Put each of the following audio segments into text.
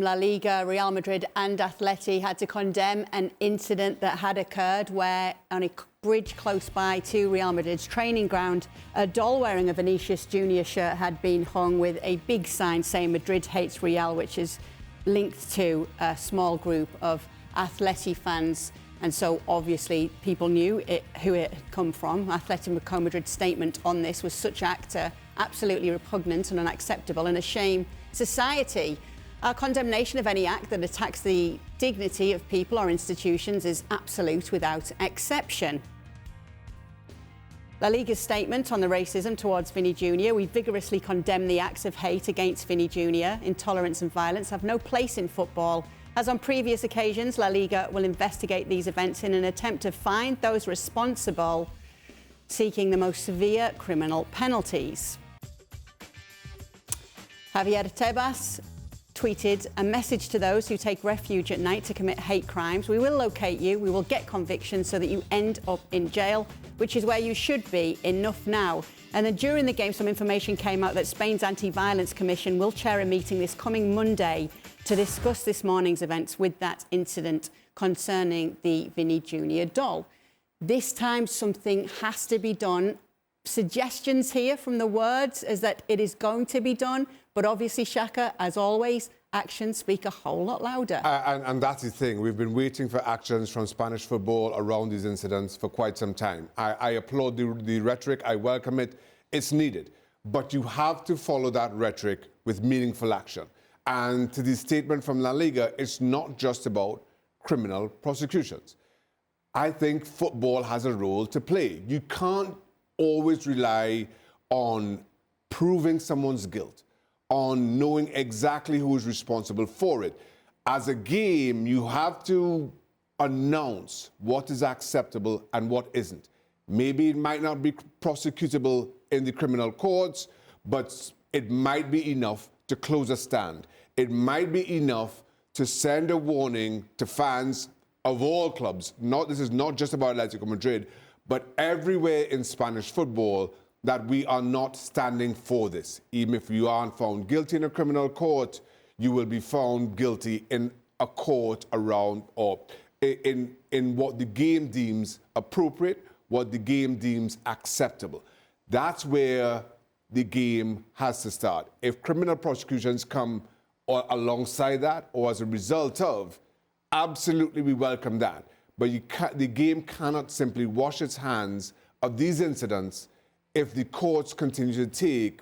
La Liga, Real Madrid and Atleti had to condemn an incident that had occurred where on a bridge close by to Real Madrid's training ground, a doll wearing a Vinicius Jr shirt had been hung with a big sign saying Madrid hates Real, which is linked to a small group of Atleti fans. And so obviously people knew who it had come from. Atletico Madrid's statement on this was such actor, absolutely repugnant and unacceptable and a shame society. Our condemnation of any act that attacks the dignity of people or institutions is absolute without exception. La Liga's statement on the racism towards Vinny Jr. We vigorously condemn the acts of hate against Vinny Jr. Intolerance and violence have no place in football. As on previous occasions, La Liga will investigate these events in an attempt to find those responsible, seeking the most severe criminal penalties. Javier Tebas tweeted a message to those who take refuge at night to commit hate crimes. We will locate you, we will get convictions so that you end up in jail, which is where you should be. Enough now. And then during the game, some information came out that Spain's Anti-Violence Commission will chair a meeting this coming Monday to discuss this morning's events with that incident concerning the Vinny Jr doll. This time something has to be done. Suggestions here from the words is that it is going to be done, but obviously, Shaka, as always, actions speak a whole lot louder. And that's the thing. We've been waiting for actions from Spanish football around these incidents for quite some time. I applaud the rhetoric. I welcome it. It's needed. But you have to follow that rhetoric with meaningful action. And to the statement from La Liga, it's not just about criminal prosecutions. I think football has a role to play. You can't always rely on proving someone's guilt, on knowing exactly who is responsible for it. As a game, you have to announce what is acceptable and what isn't. Maybe it might not be prosecutable in the criminal courts, but it might be enough to close a stand. It might be enough to send a warning to fans of all clubs. This is not just about Atletico Madrid, but everywhere in Spanish football, that we are not standing for this. Even if you aren't found guilty in a criminal court, you will be found guilty in a court around or in what the game deems appropriate, what the game deems acceptable. That's where the game has to start. If criminal prosecutions come alongside that or as a result of, absolutely we welcome that. But the game cannot simply wash its hands of these incidents if the courts continue to take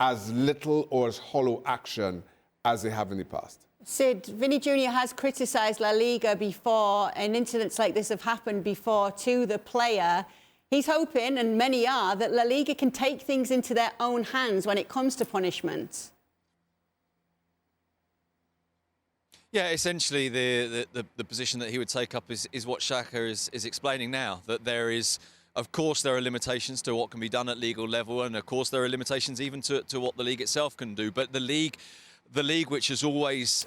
as little or as hollow action as they have in the past. Sid, Vinny Jr has criticised La Liga before, and incidents like this have happened before to the player. He's hoping, and many are, that La Liga can take things into their own hands when it comes to punishment. Yeah, essentially the position that he would take up is what Shaka is explaining now, that there is, of course, there are limitations to what can be done at legal level, and of course there are limitations even to what the league itself can do. But the league, which has always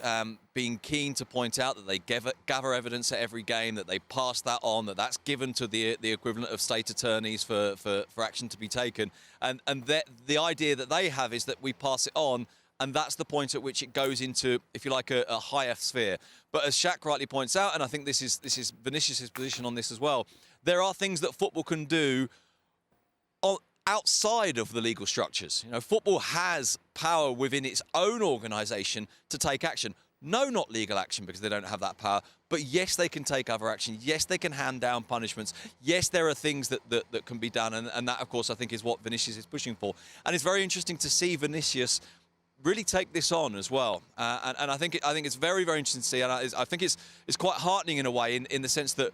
been keen to point out that they gather evidence at every game, that they pass that on, that's given to the equivalent of state attorneys for action to be taken, and the idea that they have is that we pass it on. And that's the point at which it goes into, if you like, a higher sphere. But as Shaq rightly points out, and I think this is Vinicius' position on this as well, there are things that football can do outside of the legal structures. You know, football has power within its own organisation to take action. No, not legal action, because they don't have that power. But yes, they can take other action. Yes, they can hand down punishments. Yes, there are things that can be done. And that, of course, I think is what Vinicius is pushing for. And it's very interesting to see Vinicius really take this on as well, and I think it's very, very interesting to see, and I think it's quite heartening in a way, in the sense that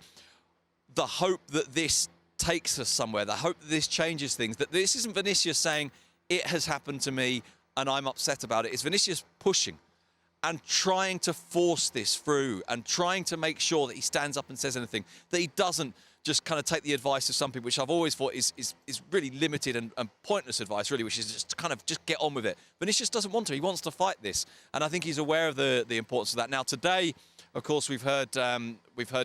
the hope that this takes us somewhere, the hope that this changes things, that this isn't Vinicius saying it has happened to me and I'm upset about it. It's Vinicius pushing and trying to force this through and trying to make sure that he stands up and says anything, that he doesn't just kind of take the advice of some people, which I've always thought is really limited and pointless advice, really, which is just kind of just get on with it. Vinicius doesn't want to. He wants to fight this. And I think he's aware of the importance of that. Now, today, of course, we've heard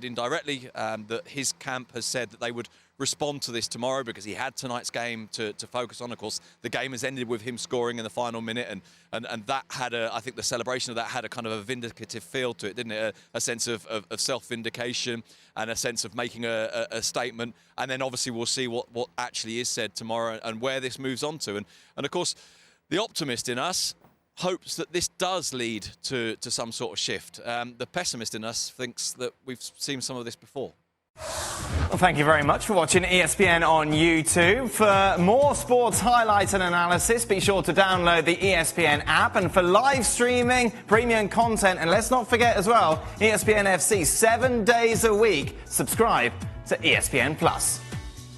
indirectly that his camp has said that they would respond to this tomorrow because he had tonight's game to focus on. Of course, the game has ended with him scoring in the final minute, and that had I think the celebration of that had a kind of a vindicative feel to it, didn't it? A sense of self-vindication and a sense of making a statement. And then obviously we'll see what actually is said tomorrow and where this moves on to. And of course, the optimist in us hopes that this does lead to some sort of shift. The pessimist in us thinks that we've seen some of this before. Well, thank you very much for watching ESPN on YouTube. For more sports highlights and analysis, be sure to download the ESPN app. And for live streaming, premium content, and let's not forget as well, ESPN FC 7 days a week. Subscribe to ESPN Plus.